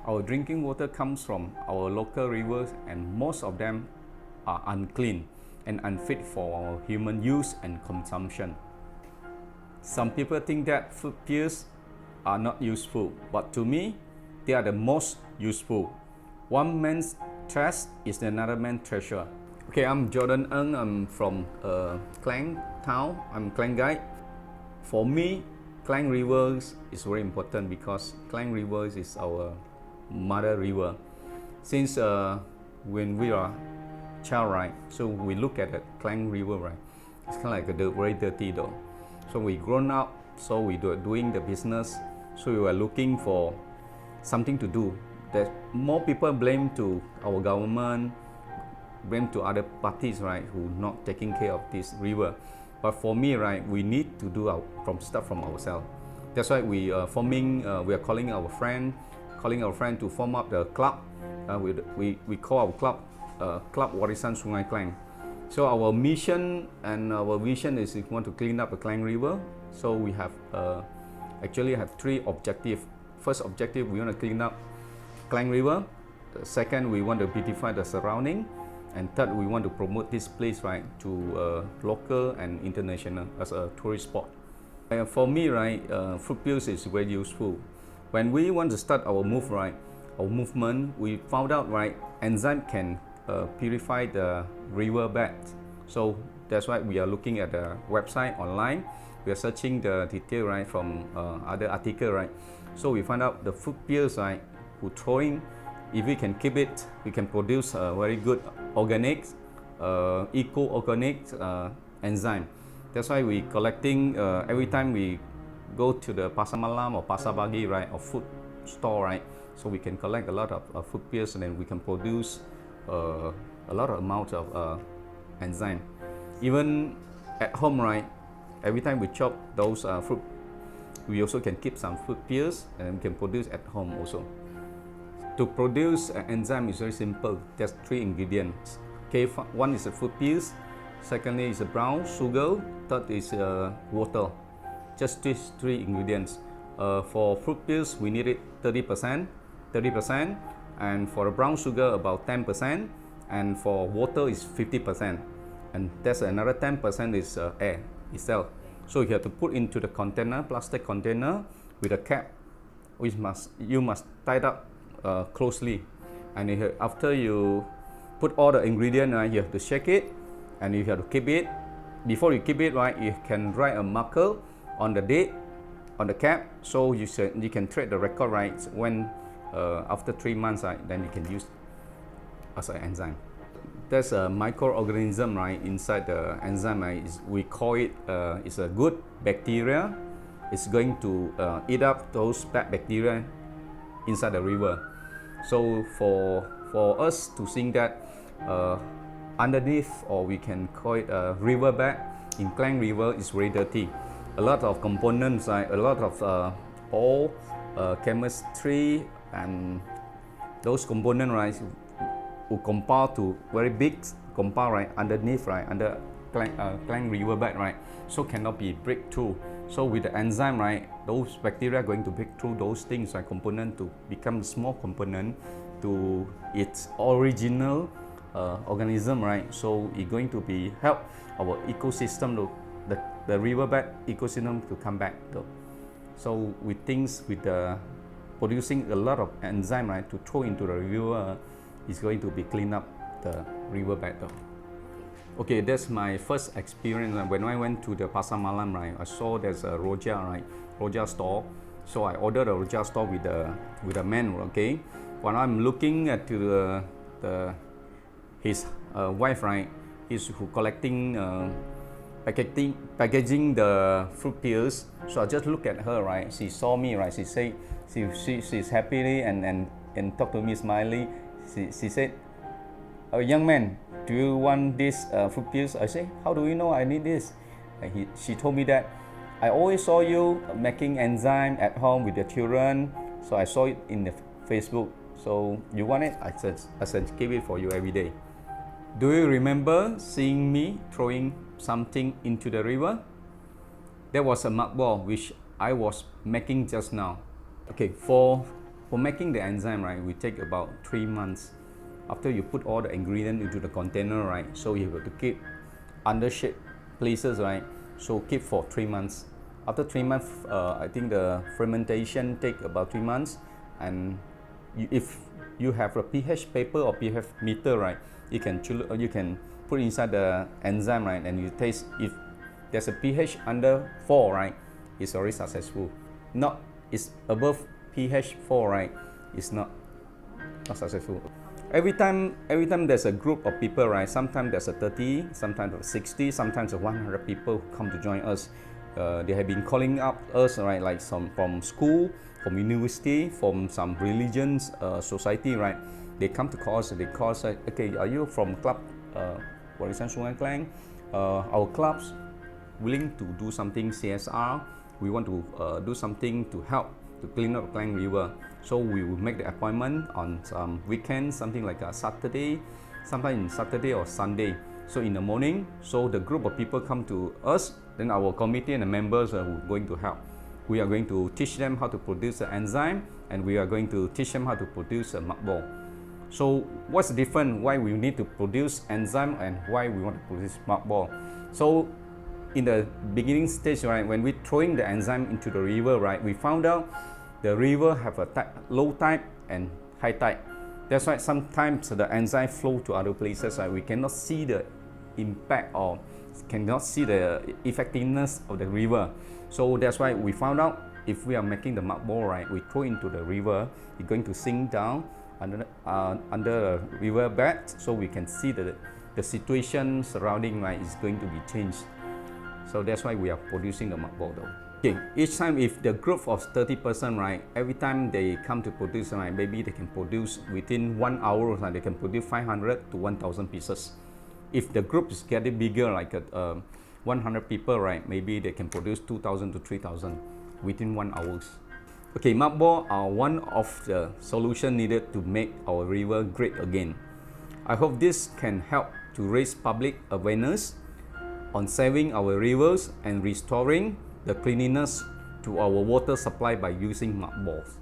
Our drinking water comes from our local rivers, and most of them are unclean and unfit for our human use and consumption. Some people think that food piers are not useful, but to me, they are the most useful. One man's trash is another man's treasure. Okay, I'm Jordan Ng. I'm from Klang town. I'm Klang guide. For me, Klang River is very important because Klang River is our mother river. Since when we are child, right, so we look at the Klang River, right, it's kind of like a very dirty though. So we grown up, so we doing the business, so we were looking for something to do. That more people blame to our government, blame to other parties, right, who not taking care of this river. But for me, right, we need to do start from ourselves. That's why we are calling our friend to form up the club. We call our club Club Warisan Sungai Klang. So our mission and our vision is we want to clean up the Klang River. So we have actually have three objectives. First objective, we want to clean up Klang River. The second, we want to beautify the surrounding. And third, we want to promote this place, right, to local and international as a tourist spot. For me, right, fruit piers is very useful. When we want to start our movement, we found out, right, enzyme can purify the river bed. So that's why we are looking at the website online. We are searching the detail, right, from other article, right. So we find out the fruit piers, right, who throwing. If we can keep it, we can produce very good organic, eco-organic enzyme. That's why we collecting every time we go to the Pasar Malam or Pasar Pagi, right, or food store, right. So we can collect a lot of fruit piers, and then we can produce a lot of amount of enzyme. Even at home, right, every time we chop those fruit, we also can keep some fruit piers and we can produce at home also. To produce an enzyme is very simple. There's three ingredients. Okay, one is the fruit peels, secondly is the brown sugar, third is water. Just these three ingredients. For fruit peels, we need it 30%, and for the brown sugar about 10%, and for water is 50%, and that's another 10% is air itself. So you have to put into the container, plastic container with a cap, which you must tie it up closely, and after you put all the ingredients, you have to shake it, and you have to keep it. Before you keep it, right, you can write a marker on the date on the cap, so you can track the record, right, when after 3 months, right, then you can use as an enzyme. There's a microorganism, right, inside the enzyme, right, we call it it's a good bacteria. It's going to eat up those bad bacteria inside the river. So for us to think that underneath, or we can call it a riverbed in Klang River, is very dirty. A lot of components, right, a lot of oil, chemistry, and those components, right, will compile to very big compound, right, underneath, right, under Klang riverbed, right, so cannot be break through. So with the enzyme, right, those bacteria are going to break through those things, right, component, to become small component to its original organism, right. So it's going to be help our ecosystem, to the riverbed ecosystem to come back though. So with things with the producing a lot of enzyme, right, to throw into the river, is going to be clean up the riverbed though. Okay, that's my first experience. When I went to the Pasar Malam, right, I saw there's a Roja, right, Roja store. So I ordered a Roja store with the man, okay. When I'm looking at his wife, right, is who collecting packaging the fruit peels. So I just look at her, right. She saw me, right. She said she's happily and talk to me smiley. She said, "Oh, young man, do you want this fruit peels?" I say, "How do you know I need this?" She told me that, "I always saw you making enzyme at home with the children, so I saw it in the Facebook. So you want it?" I said, "Give it for you every day." Do you remember seeing me throwing something into the river? There was a mud ball which I was making just now. Okay, for For making the enzyme, right, we take about 3 months. After you put all the ingredient into the container, right, so you have to keep under shade places, right, so keep for 3 months. After 3 months, I think the fermentation take about 3 months, and if you have a pH paper or pH meter, right, you can put inside the enzyme, right, and you taste. If there's a pH under 4, right, it's already successful. Not it's above pH 4, right, it's not successful. Every time there's a group of people, right, sometimes there's a 30, sometimes a 60, sometimes a 100 people who come to join us. They have been calling up us, right, like some from school, from university, from some religions, society, right. They come to call us. They call us, okay, are you from club Warisan Sungai Klang? Our clubs willing to do something CSR. We want to do something to help to clean up Klang River. So we will make the appointment on some weekends, something like a Saturday, sometimes Saturday or Sunday. So in the morning, so the group of people come to us, then our committee and the members are going to help. We are going to teach them how to produce the enzyme, and we are going to teach them how to produce a mud ball. So what's different? Why we need to produce enzyme and why we want to produce mud ball? So in the beginning stage, right, when we throwing the enzyme into the river, right, we found out the river have a low tide and high tide. That's why sometimes the enzyme flow to other places, right? We cannot see the impact or cannot see the effectiveness of the river. So that's why we found out if we are making the mud ball, right, we throw into the river, it's going to sink down under the river bed, so we can see the situation surrounding, right, is going to be changed. So that's why we are producing the mud ball though. Okay, each time if the group of 30 person, right, every time they come to produce, right, maybe they can produce within 1 hour, right, they can produce 500 to 1,000 pieces. If the group is getting bigger, like 100 people, right, maybe they can produce 2,000 to 3,000 within 1 hour. Okay, mud ball are one of the solutions needed to make our river great again. I hope this can help to raise public awareness on saving our rivers and restoring the cleanliness to our water supply by using mud balls.